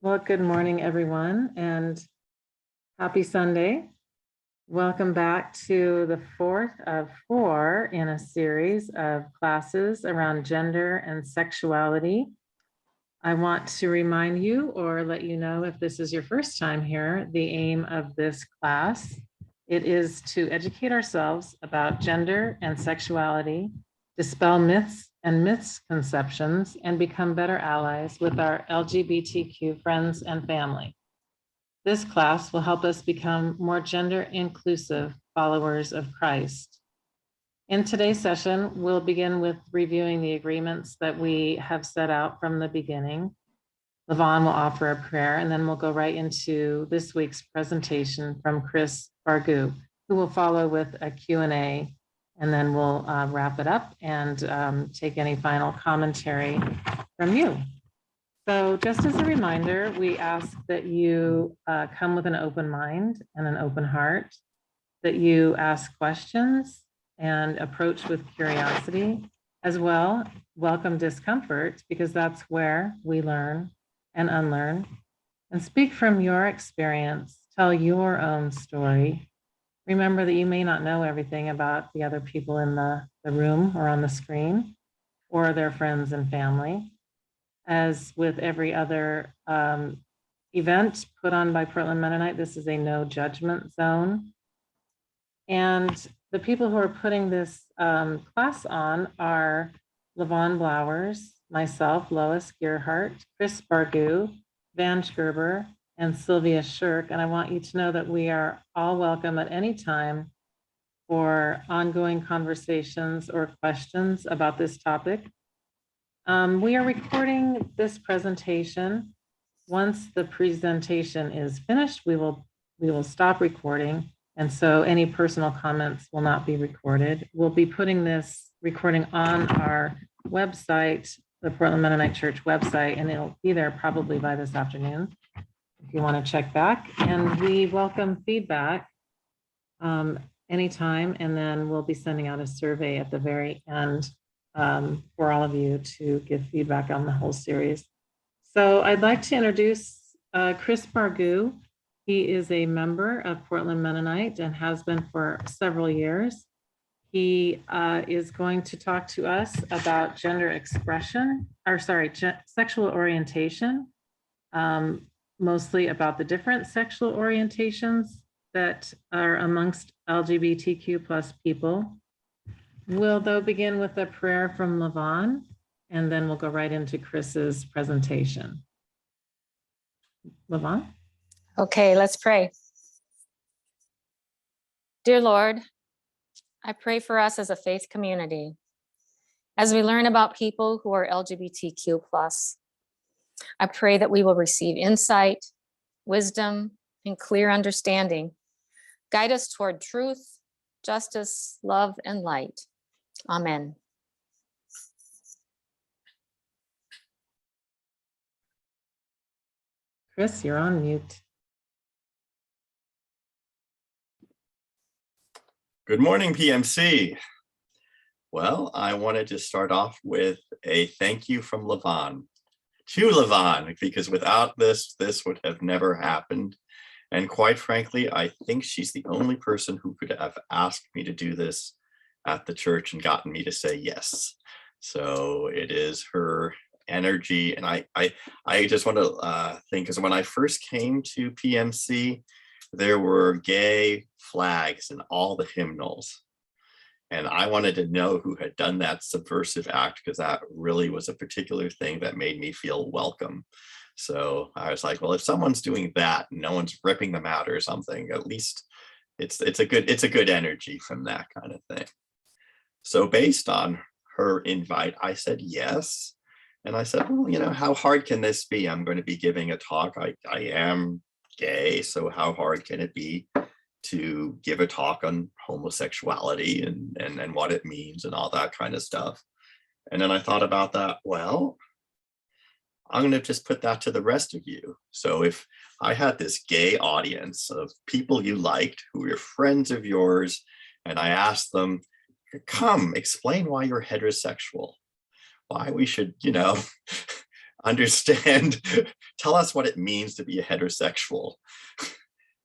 Well, good morning, everyone, and happy Sunday. Welcome back to the fourth of four in a series of classes around gender and sexuality. I want to remind you or let you know if this is your first time here, the aim of this class. It is to educate ourselves about gender and sexuality, dispel myths and misconceptions, and become better allies with our LGBTQ friends and family. This class will help us become more gender inclusive followers of Christ. In today's session, we'll begin with reviewing the agreements that we have set out from the beginning. Levon will offer a prayer, and then we'll go right into this week's presentation from Chris Bargu, who will follow with a Q&A, and then we'll wrap it up and take any final commentary from you. So just as a reminder, we ask that you come with an open mind and an open heart, that you ask questions and approach with curiosity as well. Welcome discomfort, because that's where we learn and unlearn. And speak from your experience, tell your own story. Remember that you may not know everything about the other people in the room or on the screen or their friends and family. As with every other event put on by Portland Mennonite, this is a no judgment zone. And the people who are putting this class on are Levon Blowers, myself, Lois Gearhart, Chris Bargu, Van Gerber, and Sylvia Shirk. And I want you to know that we are all welcome at any time for ongoing conversations or questions about this topic. We are recording this presentation. Once the presentation is finished, we will stop recording. And so any personal comments will not be recorded. We'll be putting this recording on our website, the Portland Mennonite Church website, and it'll be there probably by this afternoon if you want to check back. And we welcome feedback anytime, and then we'll be sending out a survey at the very end for all of you to give feedback on the whole series. So I'd like to introduce Chris Bargu. He is a member of Portland Mennonite and has been for several years. He is going to talk to us about gender expression, or sorry, sexual orientation, mostly about the different sexual orientations that are amongst LGBTQ plus people. We'll though begin with a prayer from Levon, and then we'll go right into Chris's presentation. Levon? Okay, let's pray. Dear Lord, I pray for us as a faith community. As we learn about people who are LGBTQ+, I pray that we will receive insight, wisdom, and clear understanding. Guide us toward truth, justice, love, and light. Amen. Chris, you're on mute. Good morning, PMC. Well, I wanted to start off with a thank you from Levon to Levon, because without this would have never happened. And quite frankly, I think she's the only person who could have asked me to do this at the church and gotten me to say yes. So it is her energy. And I just want to think, because when I first came to PMC, there were gay flags in all the hymnals. And I wanted to know who had done that subversive act, because that really was a particular thing that made me feel welcome. So I was like, well, if someone's doing that and no one's ripping them out or something, at least it's a good energy from that kind of thing. So based on her invite, I said yes. And I said, well, you know, how hard can this be? I'm going to be giving a talk. I am gay, so how hard can it be to give a talk on homosexuality and what it means and all that kind of stuff? And then I thought about that. Well, I'm going to just put that to the rest of you. So if I had this gay audience of people you liked who were friends of yours, and I asked them, come explain why you're heterosexual, why we should, you know, understand, tell us what it means to be a heterosexual.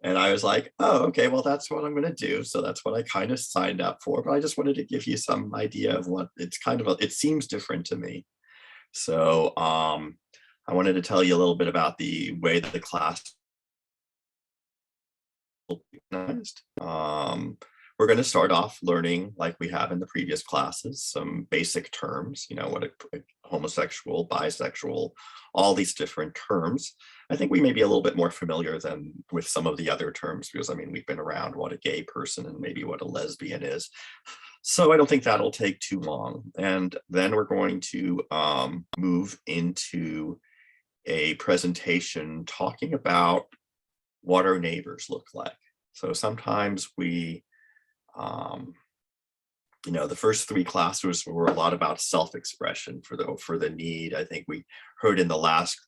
And I was like, oh, okay, well, that's what I'm going to do. So that's what I kind of signed up for. But I just wanted to give you some idea of what it's kind of, it seems different to me. So I wanted to tell you a little bit about the way that the class will be organized. We're going to start off learning, like we have in the previous classes, some basic terms, what a homosexual, bisexual, all these different terms. I think we may be a little bit more familiar than with some of the other terms, because I mean, we've been around what a gay person and maybe what a lesbian is. So I don't think that'll take too long. And then we're going to move into a presentation talking about what our neighbors look like. So sometimes we, the first three classes were a lot about self-expression for the need. I think we heard in the last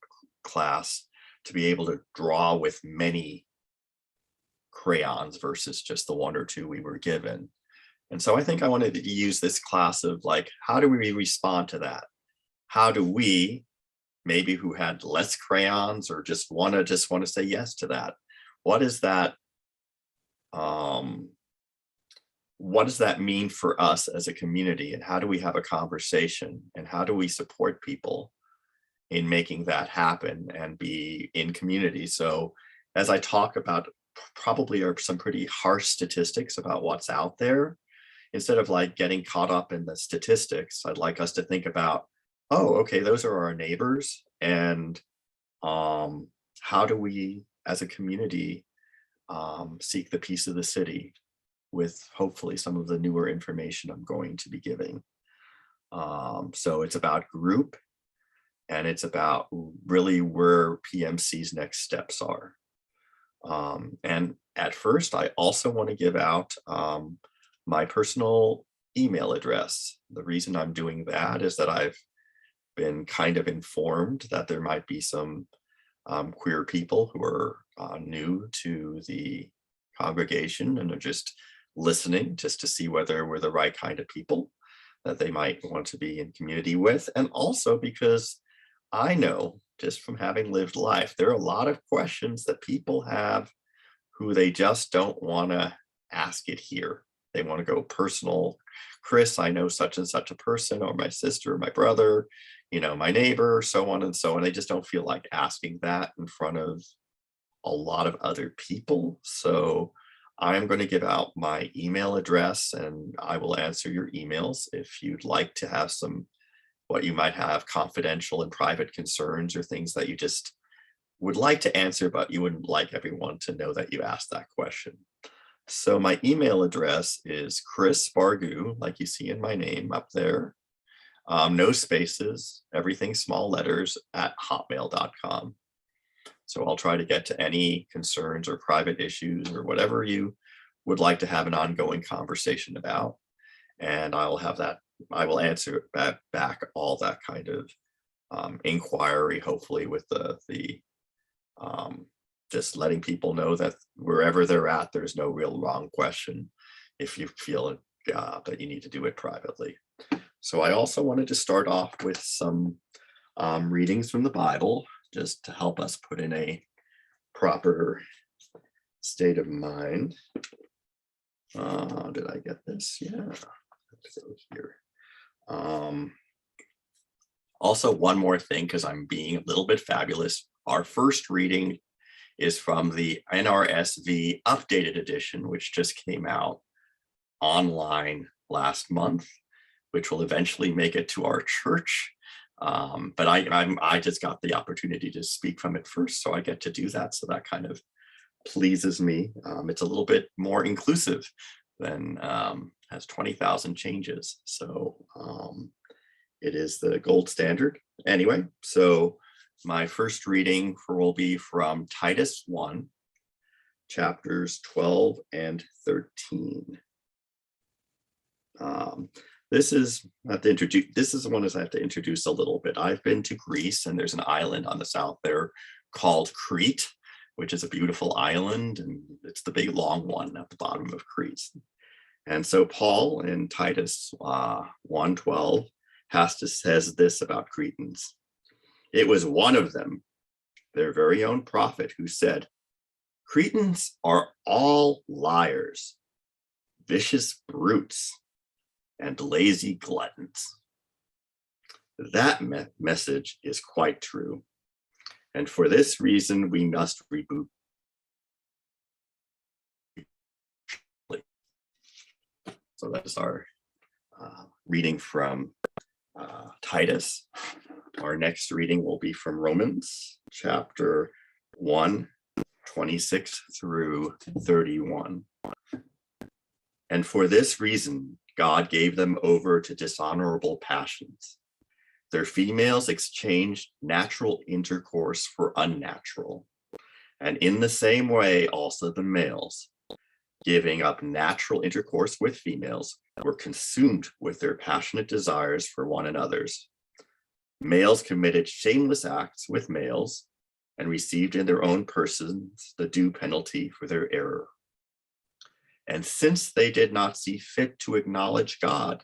class to be able to draw with many crayons versus just the one or two we were given. And so I think I wanted to use this class of like, how do we respond to that? How do we, maybe who had less crayons or just want to say yes to that? What is that? What does that mean for us as a community, and how do we have a conversation, and how do we support people in making that happen and be in community? So as I talk about, probably are some pretty harsh statistics about what's out there, instead of like getting caught up in the statistics, I'd like us to think about, oh, okay, those are our neighbors, and how do we as a community seek the peace of the city with hopefully some of the newer information I'm going to be giving. So it's about group, and it's about really where PMC's next steps are. And at first, I also want to give out my personal email address. The reason I'm doing that is that I've been kind of informed that there might be some queer people who are new to the congregation and are just listening just to see whether we're the right kind of people that they might want to be in community with. And also because I know, just from having lived life, there are a lot of questions that people have who they just don't want to ask it here. They want to go personal. Chris, I know such and such a person, or my sister, or my brother, my neighbor, so on and so on. They just don't feel like asking that in front of a lot of other people. So I'm going to give out my email address, and I will answer your emails if you'd like to have what you might have confidential and private concerns, or things that you just would like to answer, but you wouldn't like everyone to know that you asked that question. So my email address is Chris Bargu, like you see in my name up there. No spaces, everything small letters, @hotmail.com. So I'll try to get to any concerns or private issues or whatever you would like to have an ongoing conversation about. And I will answer back all that kind of inquiry, hopefully with the just letting people know that wherever they're at, there's no real wrong question if you feel that you need to do it privately. So I also wanted to start off with some readings from the Bible, just to help us put in a proper state of mind. Did I get this? Yeah, let's go here. Also, one more thing, because I'm being a little bit fabulous. Our first reading is from the NRSV updated edition, which just came out online last month, which will eventually make it to our church. But I just got the opportunity to speak from it first, so I get to do that. So that kind of pleases me. It's a little bit more inclusive than has 20,000 changes. So it is the gold standard. Anyway, so my first reading will be from Titus 1, chapters 12 and 13. This is the one I have to introduce a little bit. I've been to Greece, and there's an island on the south there called Crete, which is a beautiful island, and it's the big long one at the bottom of Crete. And so Paul in Titus 1:12 says this about Cretans. It was one of them, their very own prophet, who said, Cretans are all liars, vicious brutes, and lazy gluttons. That message is quite true. And for this reason, we must reboot. So that is our reading from Titus. Our next reading will be from Romans chapter 1, 26 through 31. And for this reason, God gave them over to dishonorable passions. Their females exchanged natural intercourse for unnatural. And in the same way, also the males, giving up natural intercourse with females, were consumed with their passionate desires for one another's. Males committed shameless acts with males and received in their own persons the due penalty for their error. And since they did not see fit to acknowledge God,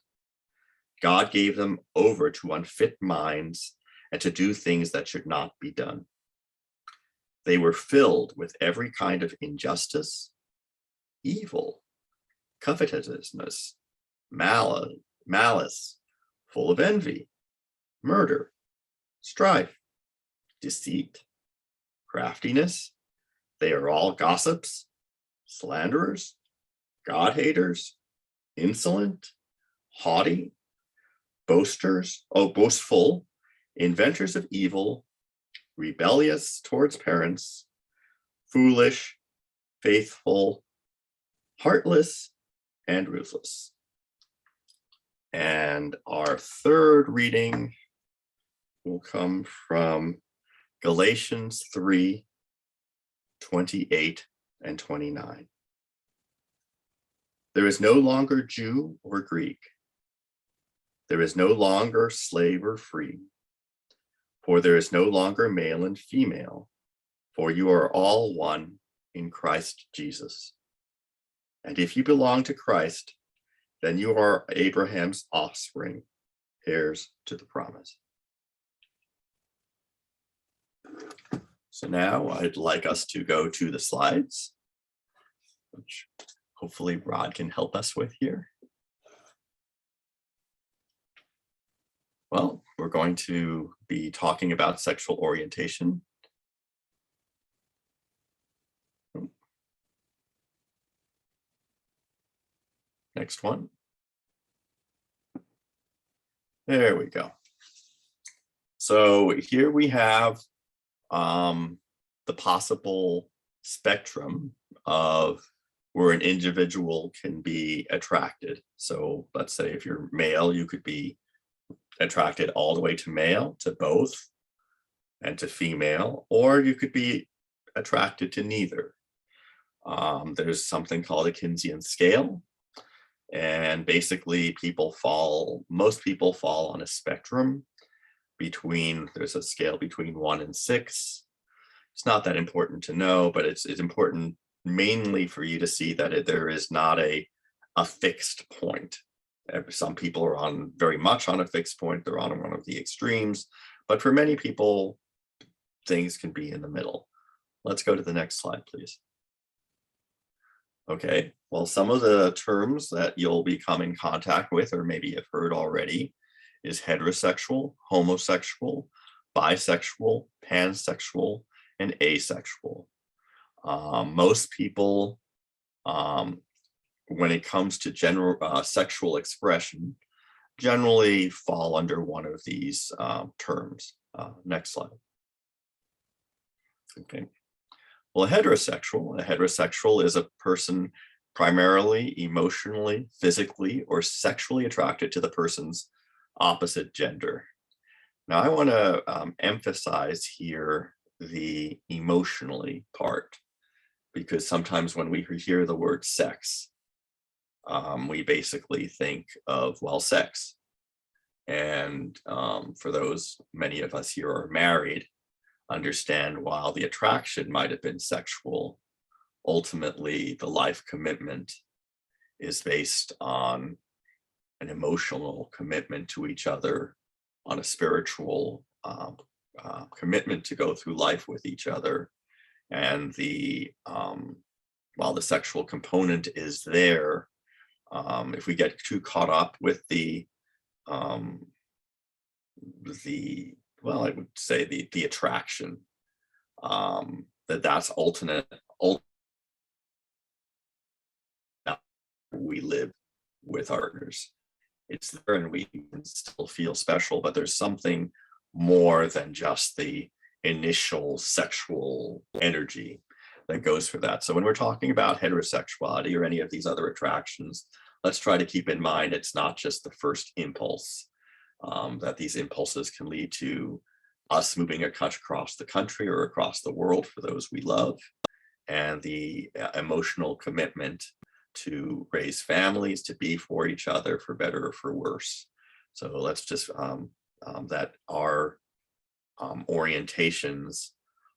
God gave them over to unfit minds and to do things that should not be done. They were filled with every kind of injustice, evil, covetousness, malice, full of envy, murder, strife, deceit, craftiness. They are all gossips, slanderers, God-haters, insolent, haughty, boastful, inventors of evil, rebellious towards parents, foolish, faithful, heartless, and ruthless. And our third reading will come from Galatians 3, 28 and 29. There is no longer Jew or Greek. There is no longer slave or free, for there is no longer male and female, for you are all one in Christ Jesus. And if you belong to Christ, then you are Abraham's offspring, heirs to the promise. So now I'd like us to go to the slides, which hopefully Rod can help us with here. Well, we're going to be talking about sexual orientation. Next one. There we go. So here we have the possible spectrum of where an individual can be attracted. So let's say if you're male, you could be attracted all the way to male, to both, and to female, or you could be attracted to neither. There's something called a Kinsian scale, and basically most people fall on a spectrum between, there's a scale between 1 and 6. It's not that important to know, but it's important mainly for you to see that there is not a fixed point. Some people are on very much on a fixed point, they're on one of the extremes, but for many people, things can be in the middle. Let's go to the next slide, please. Okay, well, some of the terms that you'll become in contact with, or maybe you've heard already, is heterosexual, homosexual, bisexual, pansexual, and asexual. Most people, when it comes to general sexual expression, generally fall under one of these terms. Next slide. Okay. Well, a heterosexual is a person primarily emotionally, physically, or sexually attracted to the person's opposite gender. Now, I want to emphasize here the emotionally part, because sometimes when we hear the word sex, we basically think of, well, sex. And for those, many of us here are married, understand while the attraction might have been sexual, ultimately the life commitment is based on an emotional commitment to each other, on a spiritual commitment to go through life with each other. And while the sexual component is there, if we get too caught up with well, I would say the attraction, that's ultimate. We live with our partners. It's there and we can still feel special, but there's something more than just the initial sexual energy that goes for that. So when we're talking about heterosexuality or any of these other attractions, let's try to keep in mind it's not just the first impulse, that these impulses can lead to us moving across the country or across the world for those we love, and the emotional commitment to raise families, to be for each other, for better or for worse. So let's just that our orientations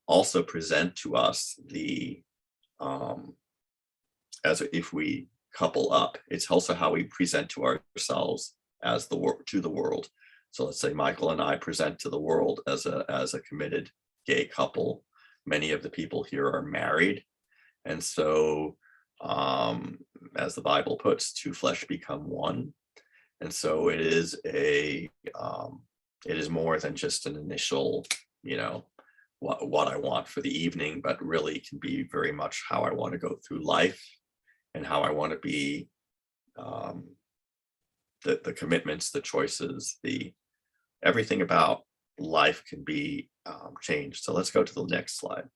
also present to us the as if we couple up, it's also how we present to ourselves as to the world. So let's say Michael and I present to the world as a committed gay couple. Many of the people here are married, and so as the Bible puts, two flesh become one. And so it is more than just an initial, what I want for the evening, but really can be very much how I want to go through life and how I want to be, the commitments, the choices, everything about life can be changed. So let's go to the next slide.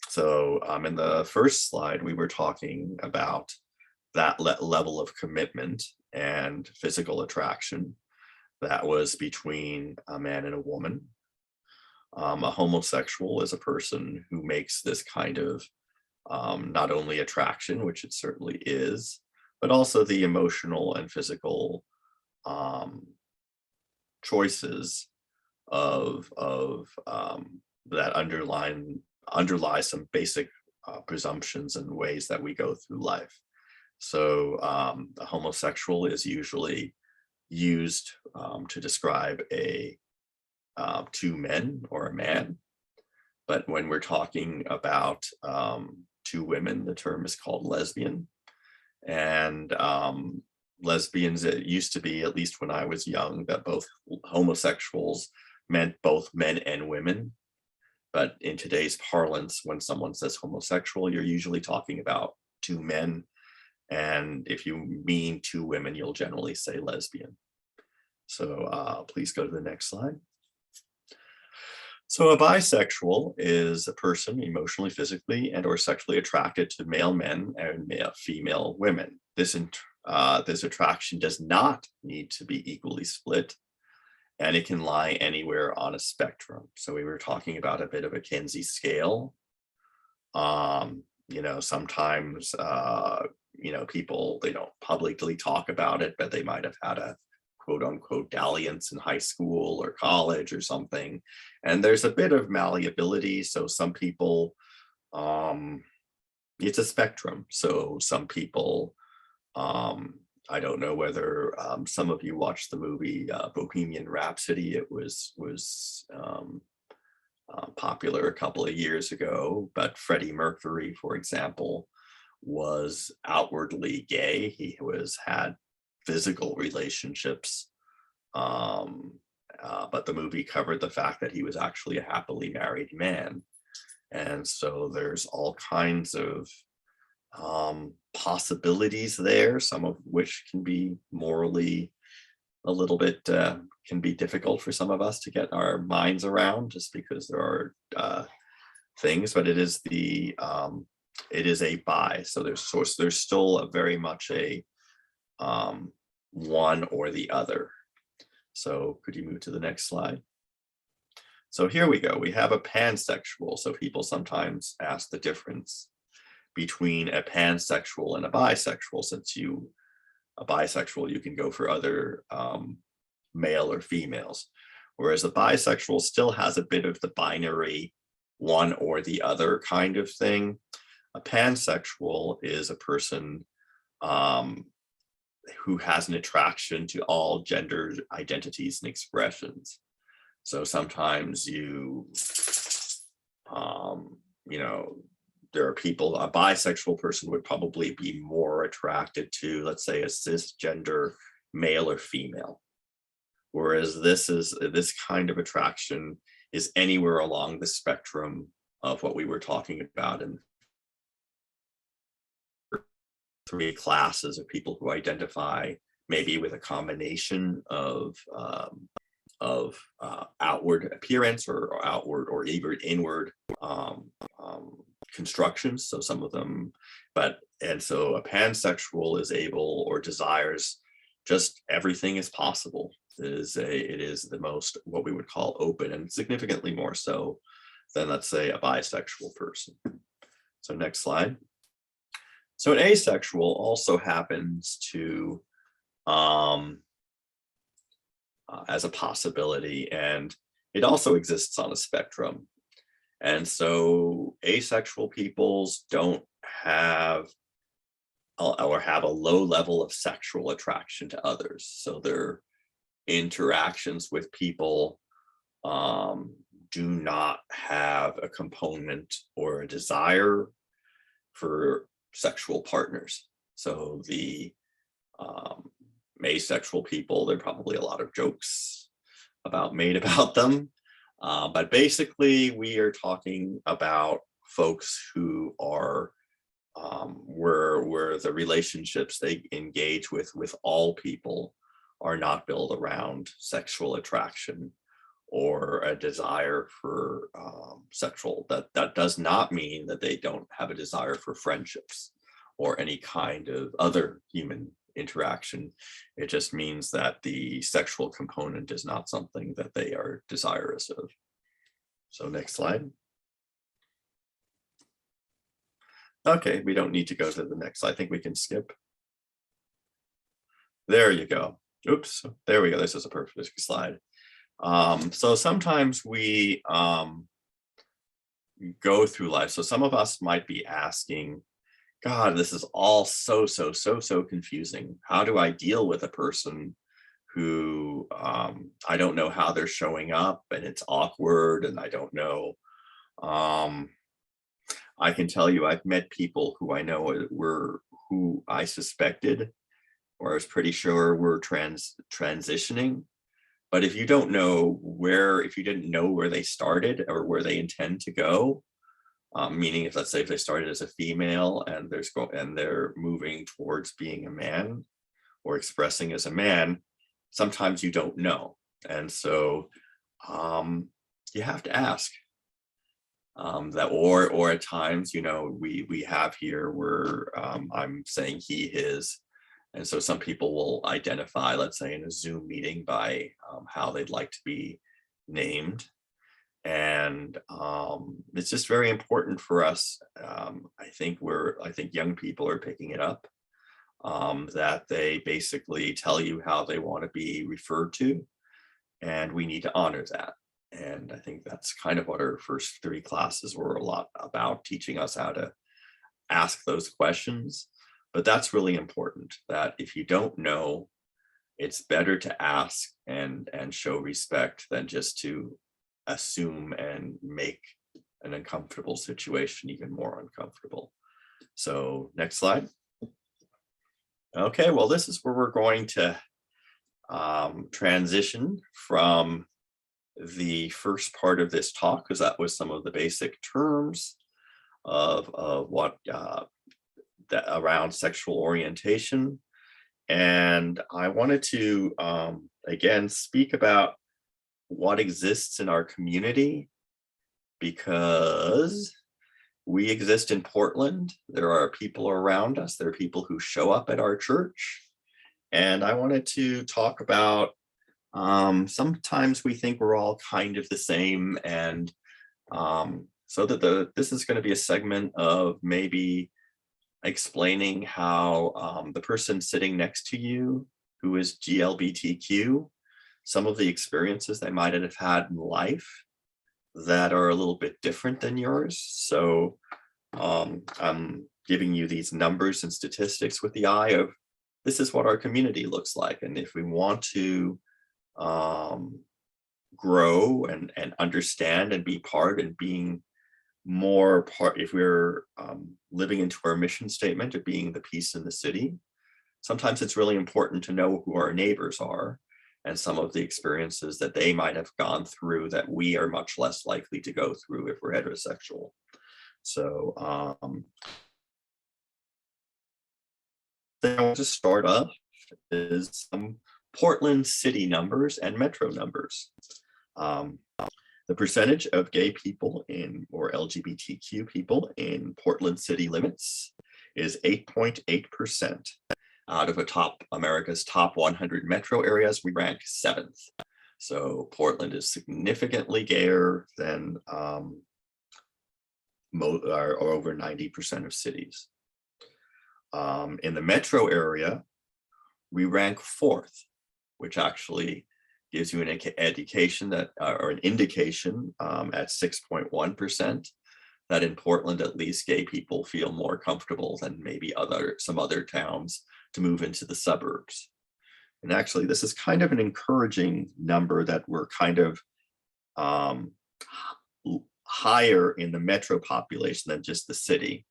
So in the first slide, we were talking about that level of commitment and physical attraction that was between a man and a woman. A homosexual is a person who makes this kind of not only attraction, which it certainly is, but also the emotional and physical choices of that underlie some basic presumptions and ways that we go through life. So a homosexual is usually used to describe two men or a man. But when we're talking about two women, the term is called lesbian. And lesbians, it used to be, at least when I was young, that both homosexuals meant both men and women. But in today's parlance, when someone says homosexual, you're usually talking about two men. And if you mean two women, you'll generally say lesbian. So please go to the next slide. So a bisexual is a person emotionally, physically, and or sexually attracted to male men and female women. This attraction does not need to be equally split, and it can lie anywhere on a spectrum. So we were talking about a bit of a Kinsey scale. Sometimes, people, they don't publicly talk about it, but they might have had a quote unquote dalliance in high school or college or something. And there's a bit of malleability. So some people, it's a spectrum. So some people, I don't know whether some of you watched the movie Bohemian Rhapsody. It was popular a couple of years ago, but Freddie Mercury, for example, was outwardly gay. He had physical relationships, but the movie covered the fact that he was actually a happily married man. And so there's all kinds of possibilities there, some of which can be morally a little bit can be difficult for some of us to get our minds around, just because there are things, but it is a bi. So there's still a very much a one or the other. So could you move to the next slide? So here we go. We have a pansexual. So people sometimes ask the difference between a pansexual and a bisexual. Since a bisexual, you can go for other male or females, whereas a bisexual still has a bit of the binary one or the other kind of thing. A pansexual is a person who has an attraction to all gender identities and expressions. So sometimes there are people, a bisexual person would probably be more attracted to, let's say, a cisgender male or female. Whereas this kind of attraction is anywhere along the spectrum of what we were talking about in 3 classes of people who identify maybe with a combination of outward appearance or outward or inward constructions. So some of them, so a pansexual is able or desires just everything is possible. It is the most what we would call open, and significantly more so than, let's say, a bisexual person. So next slide. So an asexual also happens to as a possibility, and it also exists on a spectrum. And so asexual peoples don't have or have a low level of sexual attraction to others. So their interactions with people do not have a component or a desire for sexual partners. So the asexual people, there are probably a lot of jokes made about them. But basically, we are talking about folks who are where the relationships they engage with all people are not built around sexual attraction or a desire for sexual. That does not mean that they don't have a desire for friendships or any kind of other human interaction. It just means that the sexual component is not something that they are desirous of. So next slide. Okay, we don't need to go to the next slide. I think we can skip. There you go. Oops, there we go. This is a perfect slide. So sometimes we go through life. So some of us might be asking, God, this is all so confusing. How do I deal with a person who I don't know how they're showing up, and it's awkward, and I don't know. I can tell you I've met people who I know who I suspected or I was pretty sure were transitioning. But if you don't know if you didn't know where they started or where they intend to go, meaning let's say if they started as a female and they're moving towards being a man or expressing as a man, sometimes you don't know. And so you have to ask that, or at times, we have here where I'm saying he, his. And so some people will identify, let's say in a Zoom meeting, by how they'd like to be named. And it's just very important for us. I think young people are picking it up, that they basically tell you how they want to be referred to, and we need to honor that. And I think that's kind of what our first 3 classes were a lot about, teaching us how to ask those questions. But that's really important, that if you don't know, it's better to ask and show respect than just to assume and make an uncomfortable situation even more uncomfortable. So next slide. Okay, well, this is where we're going to transition from the first part of this talk, because that was some of the basic terms of what around sexual orientation. And I wanted to again speak about what exists in our community, because we exist in Portland. There are people around us. There are people who show up at our church. And I wanted to talk about sometimes we think we're all kind of the same. And so that this is going to be a segment of maybe explaining how the person sitting next to you who is GLBTQ, some of the experiences they might have had in life that are a little bit different than yours. So I'm giving you these numbers and statistics with the eye of this is what our community looks like. And if we want to grow and understand and be part, and being more part, if we're living into our mission statement of being the peace in the city, sometimes it's really important to know who our neighbors are and some of the experiences that they might have gone through that we are much less likely to go through if we're heterosexual. So I want to start off is some Portland city numbers and metro numbers. The percentage of gay people or LGBTQ people in Portland city limits is 8.8%. Out of America's top 100 metro areas, we rank 7th. So Portland is significantly gayer than or over 90% of cities. In the metro area, we rank 4th, which actually gives you an indication that at 6.1%, that in Portland, at least, gay people feel more comfortable than maybe some other towns to move into the suburbs. And actually, this is kind of an encouraging number that we're kind of higher in the metro population than just the city.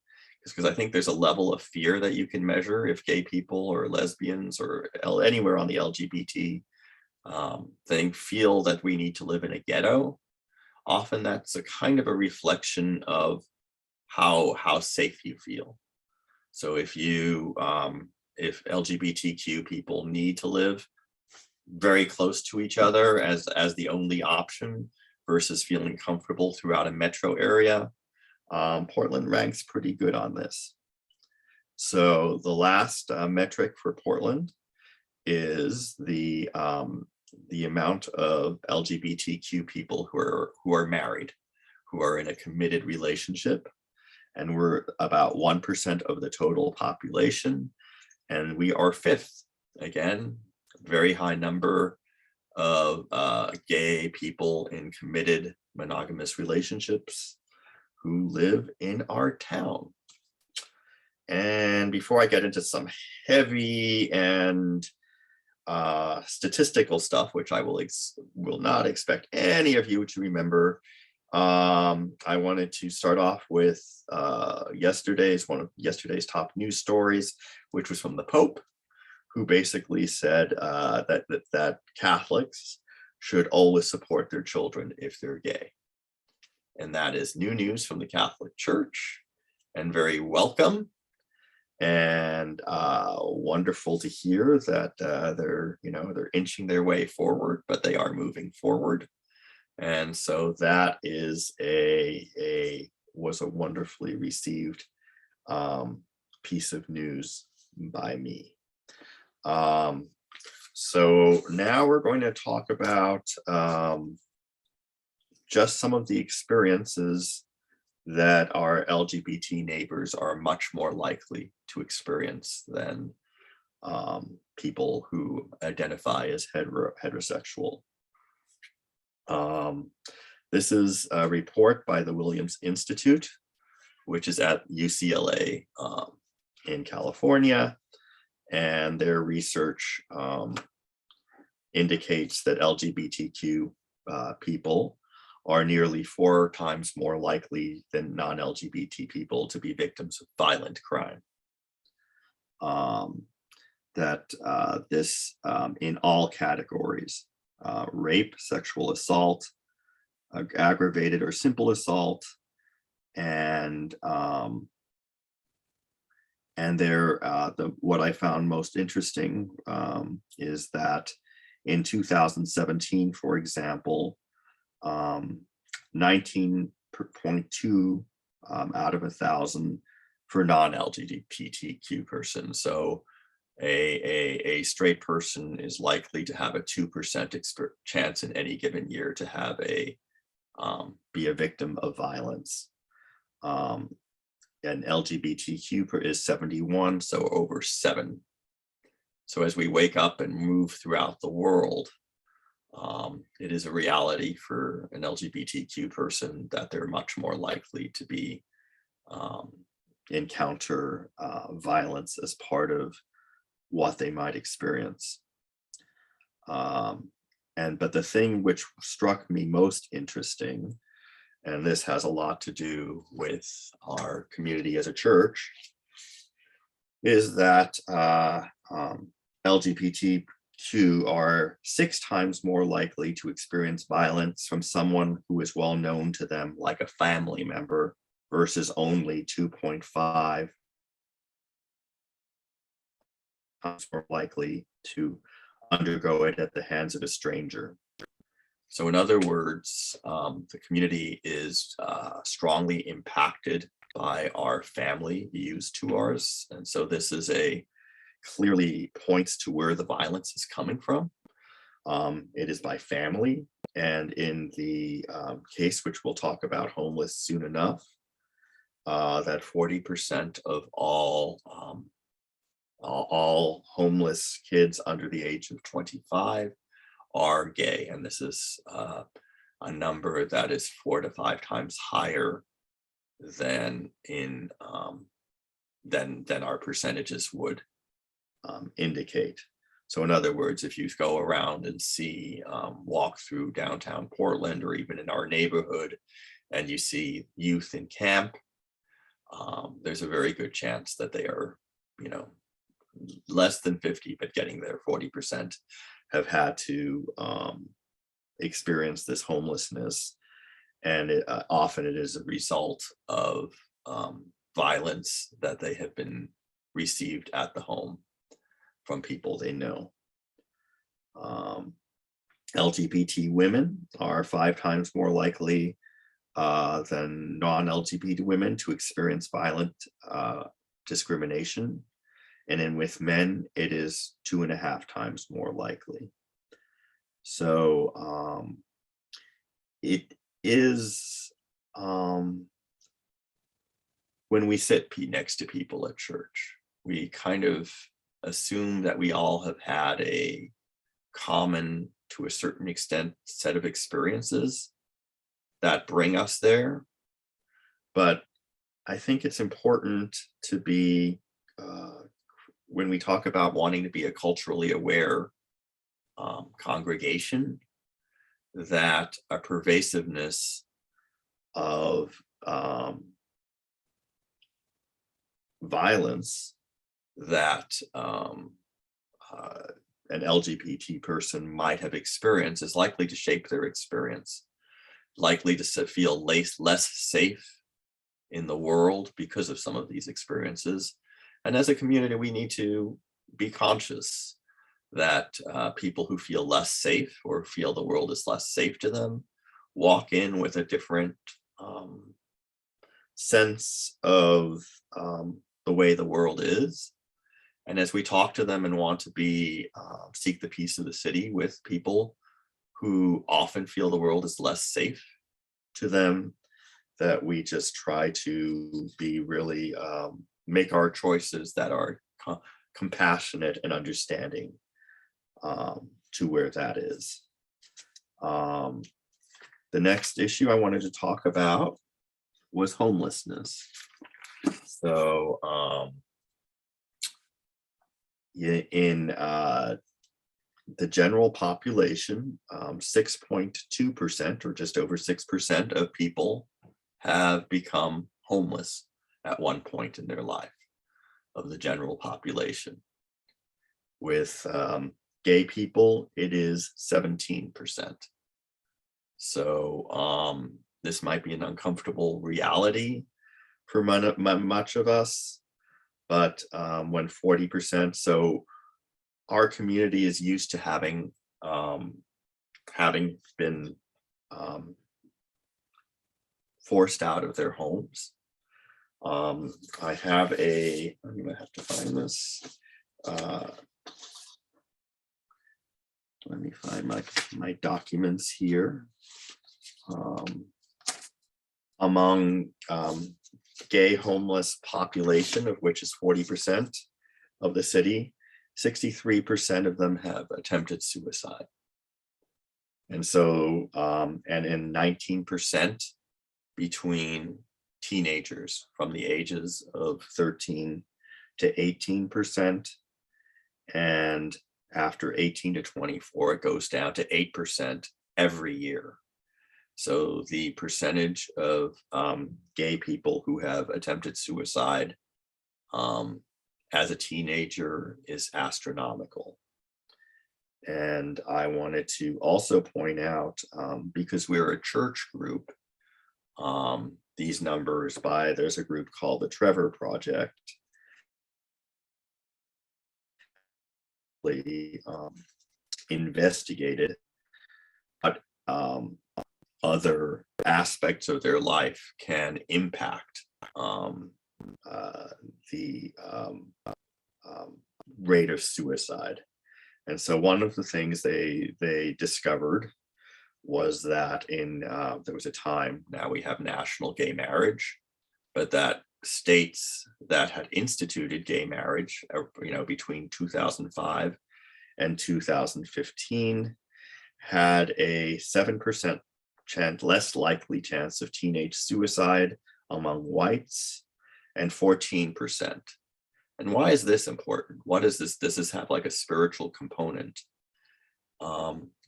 Because I think there's a level of fear that you can measure if gay people or lesbians or anywhere on the LGBT thing feel that we need to live in a ghetto. Often that's a kind of a reflection of how safe you feel. So if LGBTQ people need to live very close to each other as the only option versus feeling comfortable throughout a metro area, Portland ranks pretty good on this. So the last metric for Portland is the amount of LGBTQ people who are married, who are in a committed relationship, and we're about 1% of the total population, and we are 5th. Again, very high number of gay people in committed monogamous relationships who live in our town. And before I get into some heavy and statistical stuff, which I will not expect any of you to remember, I wanted to start off with one of yesterday's top news stories, which was from the Pope, who basically said that Catholics should always support their children if they're gay. And that is new news from the Catholic Church, and very welcome. And wonderful to hear that they're inching their way forward, but they are moving forward. And so that is was a wonderfully received piece of news by me. So now we're going to talk about just some of the experiences that our LGBT neighbors are much more likely to experience than people who identify as heterosexual. This is a report by the Williams Institute, which is at UCLA in California, and their research indicates that LGBTQ people are nearly 4 times more likely than non-LGBT people to be victims of violent crime. This in all categories, rape, sexual assault, aggravated or simple assault, and what I found most interesting is that in 2017, for example, 19.2 out of 1,000 for non-LGBTQ persons. So a straight person is likely to have a 2% chance in any given year to have be a victim of violence. And LGBTQ is 71, so over 7. So as we wake up and move throughout the world, it is a reality for an LGBTQ person that they're much more likely to be encounter violence as part of what they might experience. but the thing which struck me most interesting, and this has a lot to do with our community as a church, is that LGBTQ are 6 times more likely to experience violence from someone who is well known to them, like a family member, versus only 2.5 times more likely to undergo it at the hands of a stranger. So in other words, the community is strongly impacted by our family views to ours. And so this is clearly points to where the violence is coming from. It is by family. And in the case, which we'll talk about, homeless soon enough, that 40% of all homeless kids under the age of 25 are gay. And this is a number that is 4 to 5 times higher than than our percentages would indicate. So in other words, if you go around and walk through downtown Portland or even in our neighborhood, and you see youth in camp, there's a very good chance that they are, less than 50, but getting there, 40% have had to experience this homelessness. And often it is a result of violence that they have been received at the home from people they know. LGBT women are 5 times more likely than non-LGBT women to experience violent discrimination. And then with men, it is 2.5 times more likely. So it is, when we sit next to people at church, we kind of assume that we all have had a common, to a certain extent, set of experiences that bring us there. But I think it's important to be, when we talk about wanting to be a culturally aware congregation, that a pervasiveness of violence that an LGBT person might have experienced is likely to shape their experience, likely to feel less safe in the world because of some of these experiences. And as a community, we need to be conscious that people who feel less safe or feel the world is less safe to them walk in with a different sense of the way the world is. And as we talk to them and want to seek the peace of the city with people who often feel the world is less safe to them, that we just try to be really make our choices that are compassionate and understanding to where that is. The next issue I wanted to talk about was homelessness. So in the general population, 6.2%, or just over 6% of people have become homeless at one point in their life, of the general population. With gay people, it is 17%. So this might be an uncomfortable reality for much of us, but when 40%, so our community is used to having been forced out of their homes. I have I'm gonna have to find this. Let me find my documents here. Among gay homeless population, of which is 40% of the city, 63% of them have attempted suicide. And so, and in 19% between teenagers from the ages of 13 to 18%, and after 18 to 24, it goes down to 8% every year. So the percentage of gay people who have attempted suicide as a teenager is astronomical. And I wanted to also point out, because we're a church group, these numbers there's a group called the Trevor Project, investigated what other aspects of their life can impact the rate of suicide. And so one of the things they discovered was that there was a time, now we have national gay marriage, but that states that had instituted gay marriage, between 2005 and 2015 had a 7% less likely chance of teenage suicide among whites and 14%. And why is this important? What is this? Does this have like a spiritual component?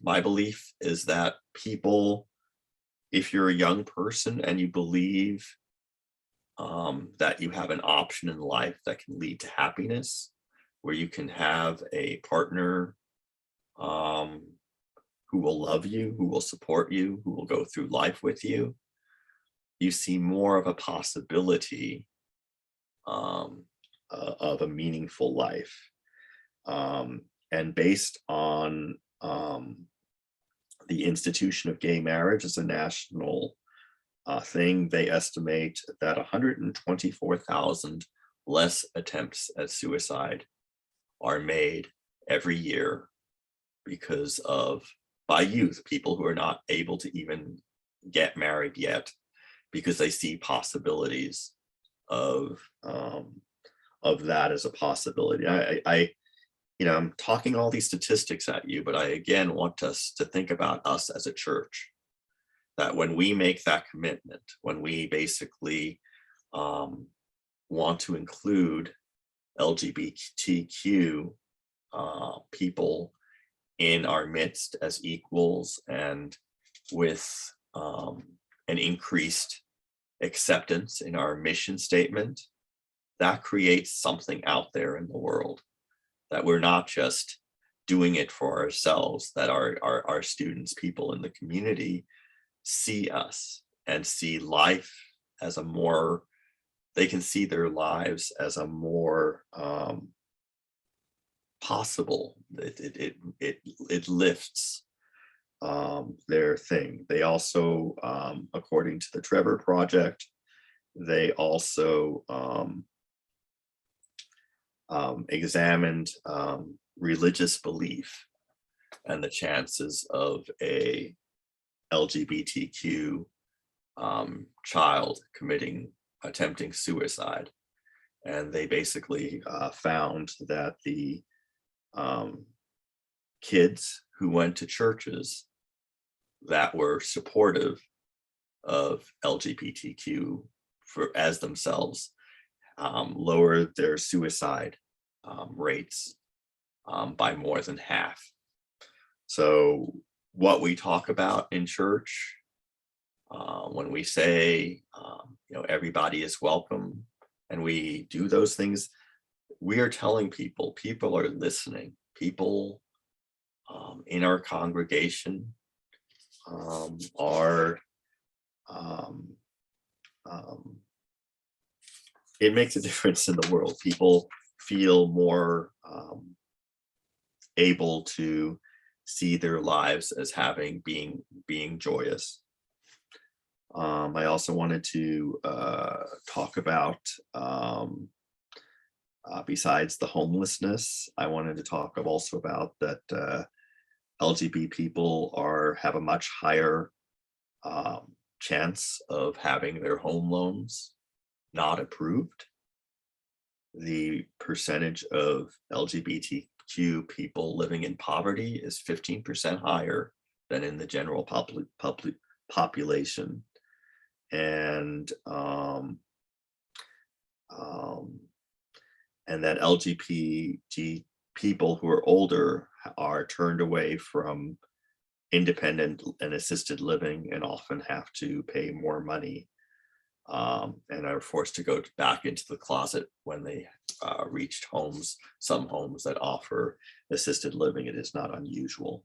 My belief is that people, if you're a young person and you believe that you have an option in life that can lead to happiness, where you can have a partner who will love you, who will support you, who will go through life with you, you see more of a possibility of a meaningful life. And based on the institution of gay marriage as a national thing, they estimate that 124,000 less attempts at suicide are made every year by youth, people who are not able to even get married yet, because they see possibilities of that as a possibility. I'm talking all these statistics at you, but I again want us to think about us as a church, that when we make that commitment, when we basically want to include LGBTQ people in our midst as equals and with an increased acceptance in our mission statement, that creates something out there in the world, that we're not just doing it for ourselves, that our students, people in the community see us and see life as they can see their lives as a more possible. It lifts their thing. They also, according to the Trevor Project, they also examined religious belief and the chances of a LGBTQ child attempting suicide. And they basically found that the kids who went to churches that were supportive of LGBTQ as themselves lowered their suicide rates by more than half. So what we talk about in church, when we say, everybody is welcome, and we do those things, we are telling people are listening. People in our congregation it makes a difference in the world. People feel more able to see their lives as being joyous. I also wanted to talk about, besides the homelessness, I wanted to talk also about that LGBT people have a much higher chance of having their home loans not approved. The percentage of LGBTQ people living in poverty is 15% higher than in the general population. And that LGBT people who are older are turned away from independent and assisted living and often have to pay more money, and are forced to go back into the closet when they reached some homes that offer assisted living. It is not unusual.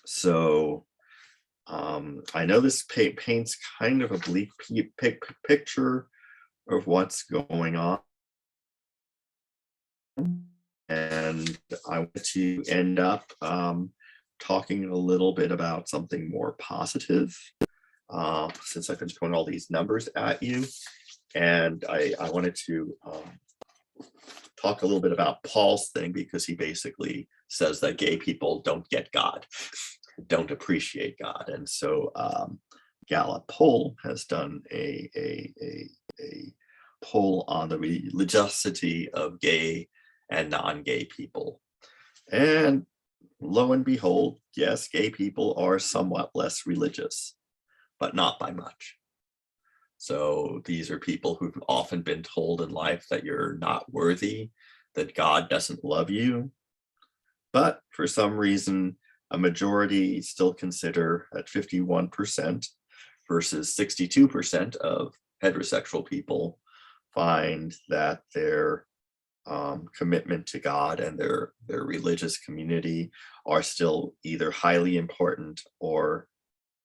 So I know this paints kind of a bleak picture of what's going on. And I want to end up talking a little bit about something more positive, since I've been throwing all these numbers at you. And I wanted to talk a little bit about Paul's thing, because he basically says that gay people don't get God, don't appreciate God. And so Gallup poll has done a poll on the religiosity of gay and non-gay people. And lo and behold, yes, gay people are somewhat less religious, but not by much. So these are people who've often been told in life that you're not worthy, that God doesn't love you. But for some reason, a majority still consider at 51% versus 62% of heterosexual people find that their commitment to God and their religious community are still either highly important or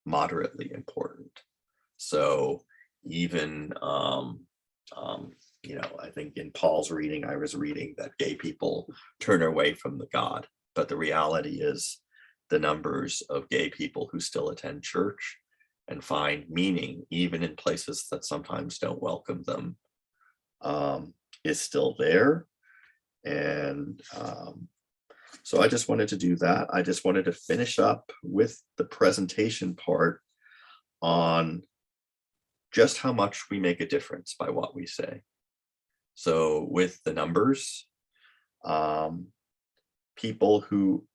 moderately important. So even I think in Paul's reading, I was reading that gay people turn away from the God, but the reality is the numbers of gay people who still attend church and find meaning even in places that sometimes don't welcome them is still there. And so I just wanted to do that. I just wanted to finish up with the presentation part on just how much we make a difference by what we say. So with the numbers, people who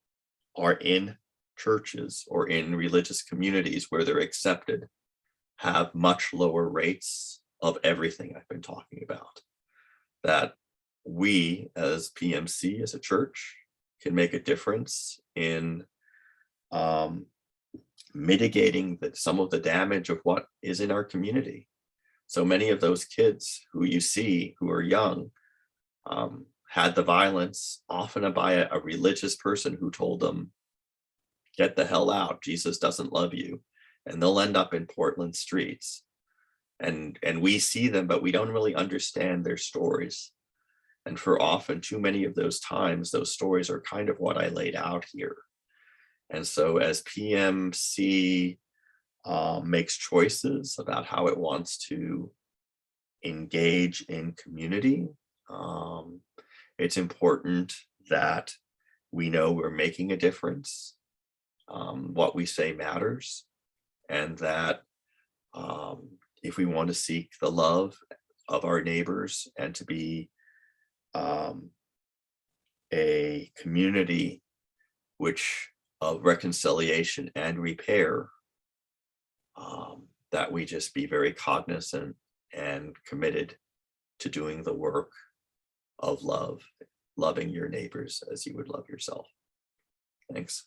are in churches or in religious communities where they're accepted have much lower rates of everything I've been talking about. That we as PMC, as a church, can make a difference in mitigating some of the damage of what is in our community. So many of those kids who you see who are young had the violence often by a religious person who told them, get the hell out, Jesus doesn't love you. And they'll end up in Portland streets. And we see them, but we don't really understand their stories. And for often too many of those times, those stories are kind of what I laid out here. And so as PMC makes choices about how it wants to engage in community, it's important that we know we're making a difference, what we say matters, and that if we want to seek the love of our neighbors and to be a community which of reconciliation and repair, that we just be very cognizant and committed to doing the work of love, loving your neighbors as you would love yourself. Thanks.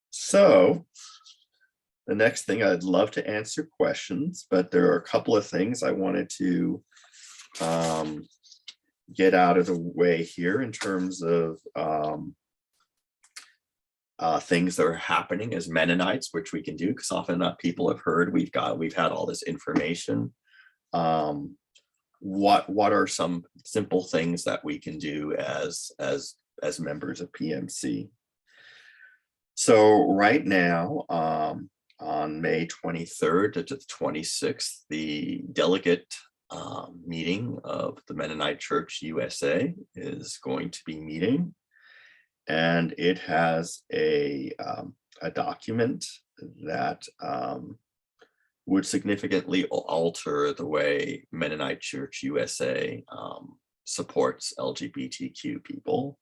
So the next thing, I'd love to answer questions, but there are a couple of things I wanted to get out of the way here in terms of things that are happening as Mennonites, which we can do, because often enough people have heard we've had all this information. What are some simple things that we can do as members of PMC? So right now, on May 23rd to the 26th, the delegate meeting of the Mennonite Church USA is going to be meeting, and it has a document that would significantly alter the way Mennonite Church USA supports LGBTQ people.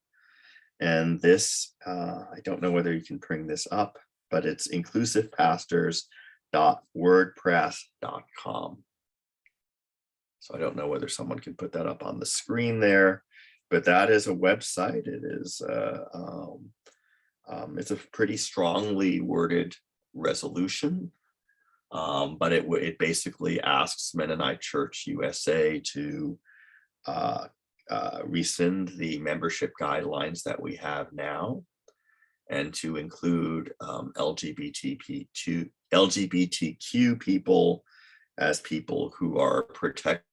And this, I don't know whether you can bring this up, but it's inclusivepastors.wordpress.com. So I don't know whether someone can put that up on the screen there, but that is a website. It is it's a pretty strongly worded resolution, but it basically asks Mennonite Church USA to rescind the membership guidelines that we have now, and to include LGBTQ people as people who are protected,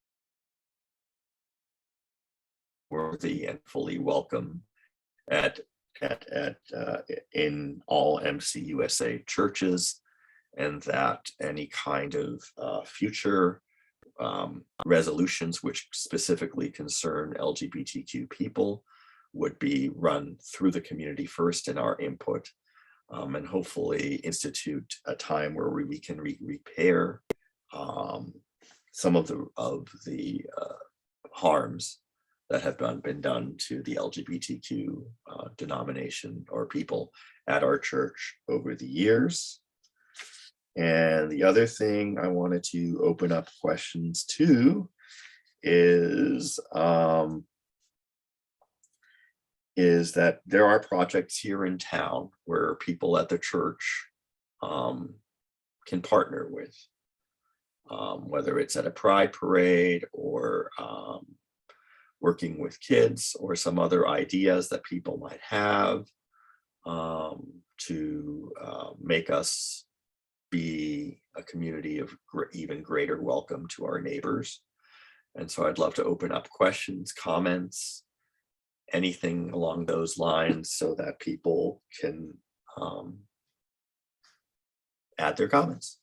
worthy, and fully welcome in all MCUSA churches, and that any kind of future resolutions which specifically concern LGBTQ people would be run through the community first in our input, and hopefully institute a time where we can repair some of the harms that have been done to the LGBTQ denomination or people at our church over the years. And the other thing I wanted to open up questions to is that there are projects here in town where people at the church can partner with, whether it's at a pride parade or working with kids or some other ideas that people might have to make us be a community of even greater welcome to our neighbors. And so I'd love to open up questions, comments, anything along those lines so that people can add their comments.